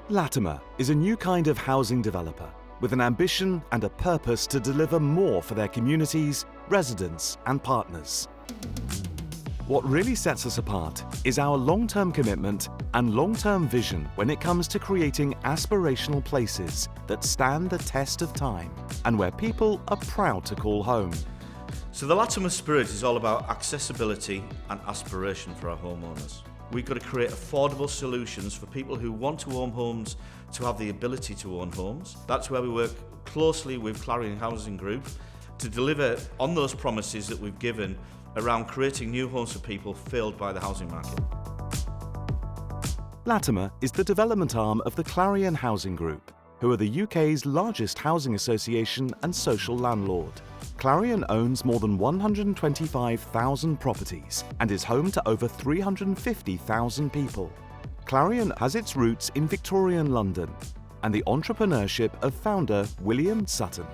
Latimer is a new kind of housing developer with an ambition and a purpose to deliver more for their communities, residents and partners. What really sets us apart is our long-term commitment and long-term vision when it comes to creating aspirational places that stand the test of time and where people are proud to call home. So the Latimer spirit is all about accessibility and aspiration for our homeowners. We've got to create affordable solutions for people who want to own homes to have the ability to own homes. That's where we work closely with Clarion Housing Group to deliver on those promises that we've given around creating new homes for people failed by the housing market. Latimer is the development arm of the Clarion Housing Group, who are the UK's largest housing association and social landlord. Clarion owns more than 125,000 properties and is home to over 350,000 people. Clarion has its roots in Victorian London and the entrepreneurship of founder William Sutton.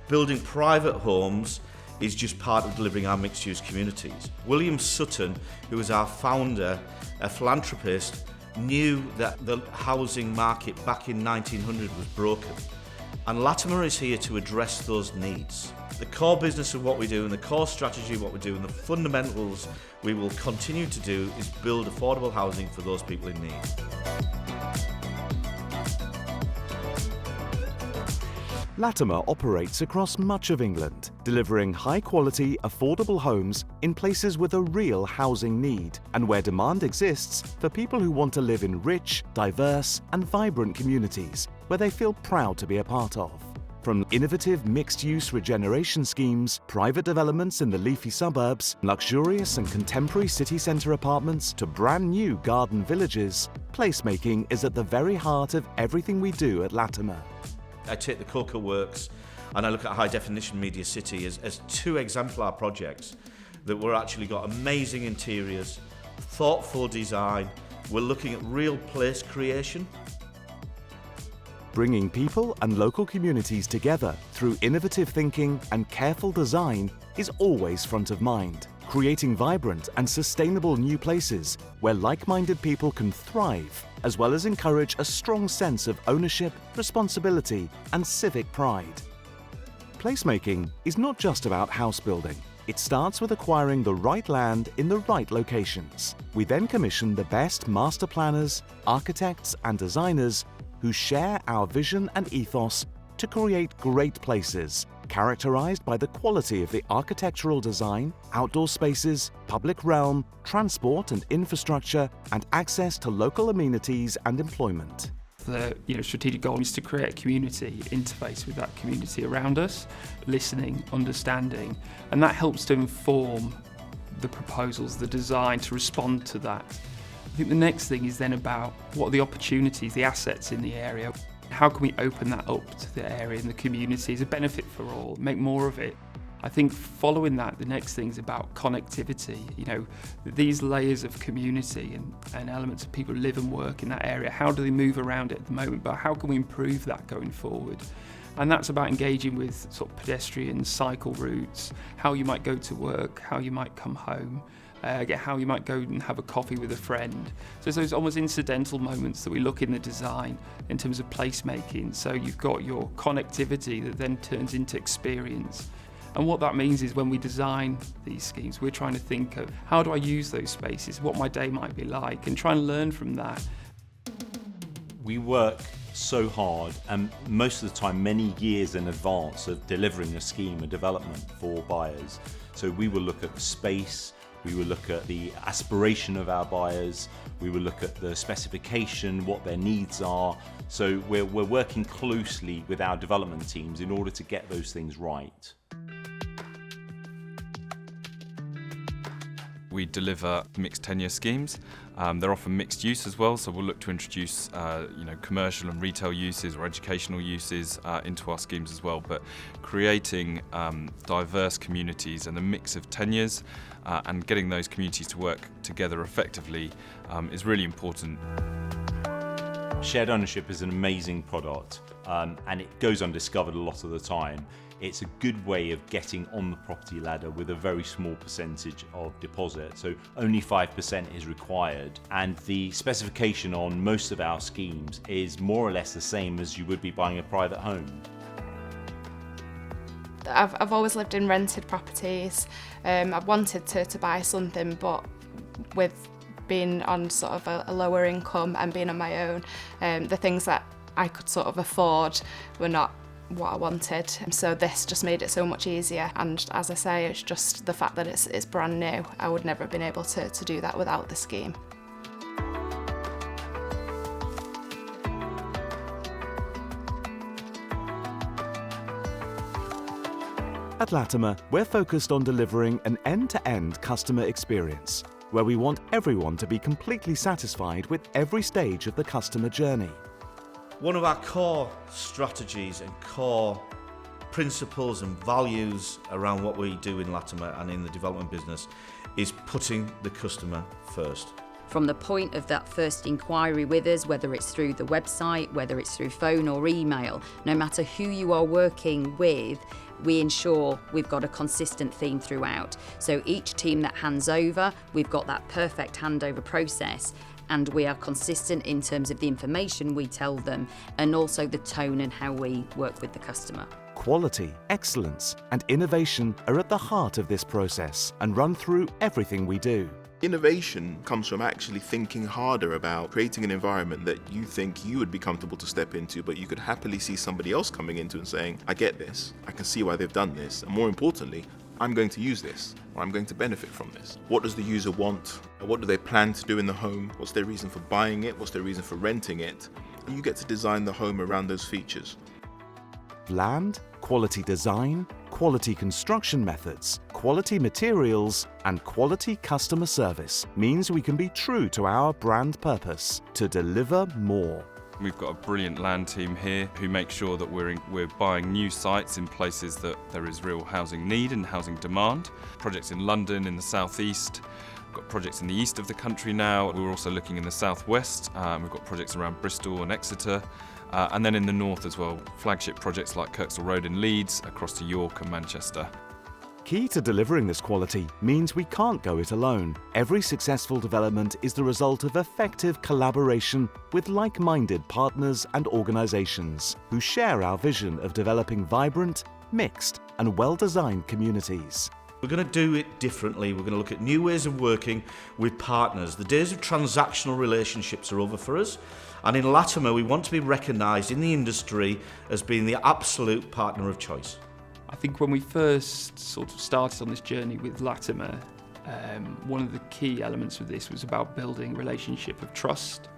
Building private homes is just part of delivering our mixed-use communities. William Sutton, who was our founder, a philanthropist, knew that the housing market back in 1900 was broken. And Latimer is here to address those needs. The core business of what we do and the core strategy of what we do and the fundamentals we will continue to do is build affordable housing for those people in need. Latimer operates across much of England, delivering high-quality, affordable homes in places with a real housing need and where demand exists for people who want to live in rich, diverse and vibrant communities where they feel proud to be a part of. From innovative mixed-use regeneration schemes, private developments in the leafy suburbs, luxurious and contemporary city centre apartments to brand new garden villages, placemaking is at the very heart of everything we do at Latimer. I take the Cocoa Works and I look at High Definition Media City as two exemplar projects that we're actually got amazing interiors, thoughtful design, we're looking at real place creation. Bringing people and local communities together through innovative thinking and careful design is always front of mind, creating vibrant and sustainable new places where like-minded people can thrive, as well as encourage a strong sense of ownership, responsibility and civic pride. Placemaking is not just about house building. It starts with acquiring the right land in the right locations. We then commission the best master planners, architects and designers who share our vision and ethos to create great places, characterized by the quality of the architectural design, outdoor spaces, public realm, transport and infrastructure, and access to local amenities and employment. The strategic goal is to create a community interface with that community around us, listening, understanding, and that helps to inform the proposals, the design to respond to that. I think the next thing is then about what are the opportunities, the assets in the area. How can we open that up to the area and the community as a benefit for all, make more of it? I think following that, the next thing is about connectivity. These layers of community and elements of people live and work in that area. How do they move around it at the moment? But how can we improve that going forward? And that's about engaging with sort of pedestrian cycle routes, how you might go to work, how you might come home, how you might go and have a coffee with a friend. So it's those almost incidental moments that we look in the design in terms of placemaking. So you've got your connectivity that then turns into experience. And what that means is when we design these schemes, we're trying to think of how do I use those spaces, what my day might be like, and try and learn from that. We work so hard and most of the time many years in advance of delivering a scheme, a development for buyers. So we will look at the space, we will look at the aspiration of our buyers, we will look at the specification, what their needs are. So we're working closely with our development teams in order to get those things right. We deliver mixed tenure schemes. They're often mixed use as well, so we'll look to introduce commercial and retail uses or educational uses into our schemes as well. But creating diverse communities and a mix of tenures and getting those communities to work together effectively is really important. Shared ownership is an amazing product and it goes undiscovered a lot of the time. It's a good way of getting on the property ladder with a very small percentage of deposit. So only 5% is required. And the specification on most of our schemes is more or less the same as you would be buying a private home. I've always lived in rented properties. I've wanted to buy something, but with being on sort of a lower income and being on my own, the things that I could sort of afford were not what I wanted. So this just made it so much easier. And as I say, it's just the fact that it's brand new. I would never have been able to do that without the scheme. At Latimer, we're focused on delivering an end-to-end customer experience, where we want everyone to be completely satisfied with every stage of the customer journey. One of our core strategies and core principles and values around what we do in Latimer and in the development business is putting the customer first. From the point of that first inquiry with us, whether it's through the website, whether it's through phone or email, no matter who you are working with, we ensure we've got a consistent theme throughout. So each team that hands over, we've got that perfect handover process, and we are consistent in terms of the information we tell them and also the tone and how we work with the customer. Quality, excellence, and innovation are at the heart of this process and run through everything we do. Innovation comes from actually thinking harder about creating an environment that you think you would be comfortable to step into, but you could happily see somebody else coming into and saying, I get this, I can see why they've done this, and more importantly, I'm going to use this, or I'm going to benefit from this. What does the user want? What do they plan to do in the home? What's their reason for buying it? What's their reason for renting it? And you get to design the home around those features. Land, quality design, quality construction methods, quality materials, and quality customer service means we can be true to our brand purpose, to deliver more. We've got a brilliant land team here who make sure that we're buying new sites in places that there is real housing need and housing demand. Projects in London, in the southeast. We've got projects in the east of the country now. We're also looking in the southwest. We've got projects around Bristol and Exeter. And then in the north as well, flagship projects like Kirkstall Road in Leeds, across to York and Manchester. Key to delivering this quality means we can't go it alone. Every successful development is the result of effective collaboration with like-minded partners and organisations who share our vision of developing vibrant, mixed and well-designed communities. We're going to do it differently. We're going to look at new ways of working with partners. The days of transactional relationships are over for us. And in Latimer, we want to be recognised in the industry as being the absolute partner of choice. I think when we first sort of started on this journey with Latimer, one of the key elements of this was about building a relationship of trust,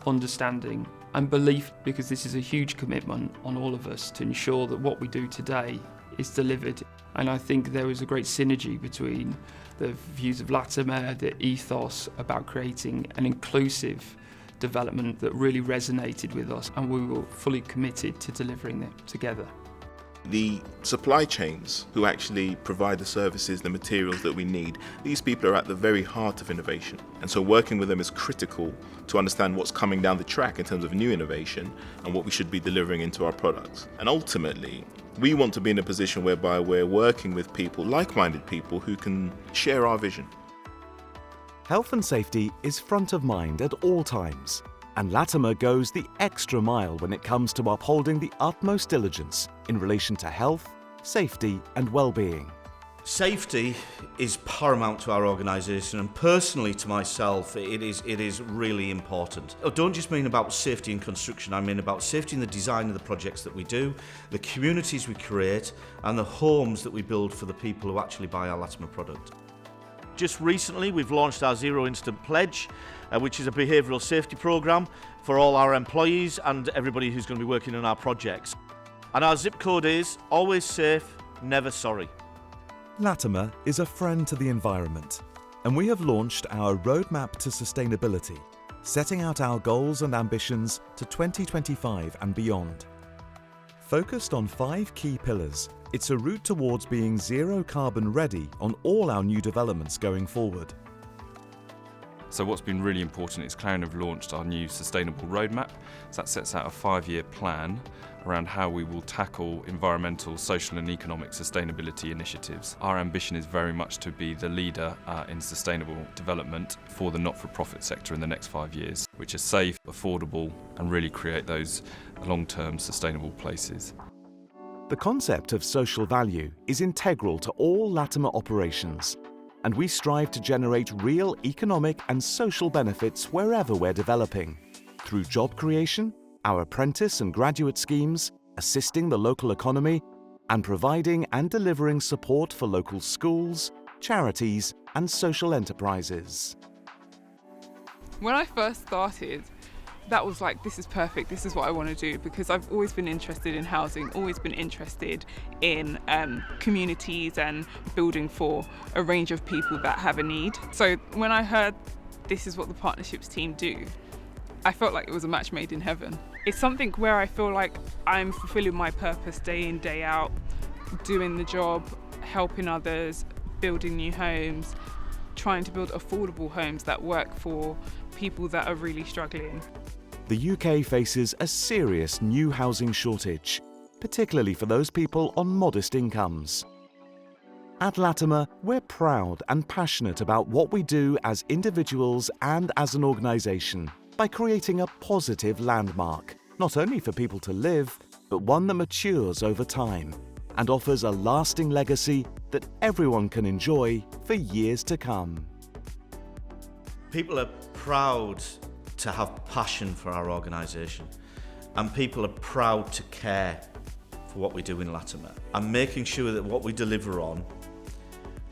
understanding and belief, because this is a huge commitment on all of us to ensure that what we do today is delivered. And I think there was a great synergy between the views of Latimer, the ethos about creating an inclusive development that really resonated with us, and we were fully committed to delivering it together. The supply chains who actually provide the services, the materials that we need, these people are at the very heart of innovation. And so working with them is critical to understand what's coming down the track in terms of new innovation and what we should be delivering into our products. And ultimately, we want to be in a position whereby we're working with people, like-minded people, who can share our vision. Health and safety is front of mind at all times, and Latimer goes the extra mile when it comes to upholding the utmost diligence in relation to health, safety and well-being. Safety is paramount to our organisation, and personally to myself it is really important. I don't just mean about safety in construction, I mean about safety in the design of the projects that we do, the communities we create and the homes that we build for the people who actually buy our Latimer product. Just recently we've launched our Zero Incident Pledge, which is a behavioural safety programme for all our employees and everybody who's going to be working on our projects. And our zip code is always safe, never sorry. Latimer is a friend to the environment, and we have launched our Roadmap to Sustainability, setting out our goals and ambitions to 2025 and beyond. Focused on 5 key pillars, it's a route towards being zero carbon ready on all our new developments going forward. So what's been really important is Clarion have launched our new sustainable roadmap. So that sets out a 5-year plan around how we will tackle environmental, social and economic sustainability initiatives. Our ambition is very much to be the leader in sustainable development for the not-for-profit sector in the next 5 years, which are safe, affordable and really create those long-term sustainable places. The concept of social value is integral to all Latimer operations, and we strive to generate real economic and social benefits wherever we're developing, through job creation, our apprentice and graduate schemes, assisting the local economy, and providing and delivering support for local schools, charities, and social enterprises. When I first started, that was like, this is perfect, this is what I want to do, because I've always been interested in housing, always been interested in communities and building for a range of people that have a need. So when I heard this is what the partnerships team do, I felt like it was a match made in heaven. It's something where I feel like I'm fulfilling my purpose day in, day out, doing the job, helping others, building new homes, trying to build affordable homes that work for people that are really struggling. The UK faces a serious new housing shortage, particularly for those people on modest incomes. At Latimer, we're proud and passionate about what we do as individuals and as an organisation by creating a positive landmark, not only for people to live, but one that matures over time and offers a lasting legacy that everyone can enjoy for years to come. People are proud to have passion for our organisation, and people are proud to care for what we do in Latimer, and making sure that what we deliver on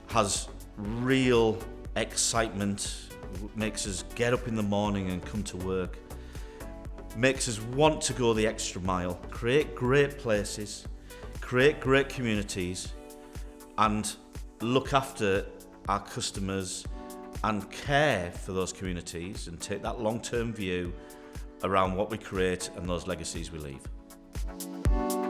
has real excitement, makes us get up in the morning and come to work, makes us want to go the extra mile, create great places, create great communities, and look after our customers and care for those communities and take that long-term view around what we create and those legacies we leave.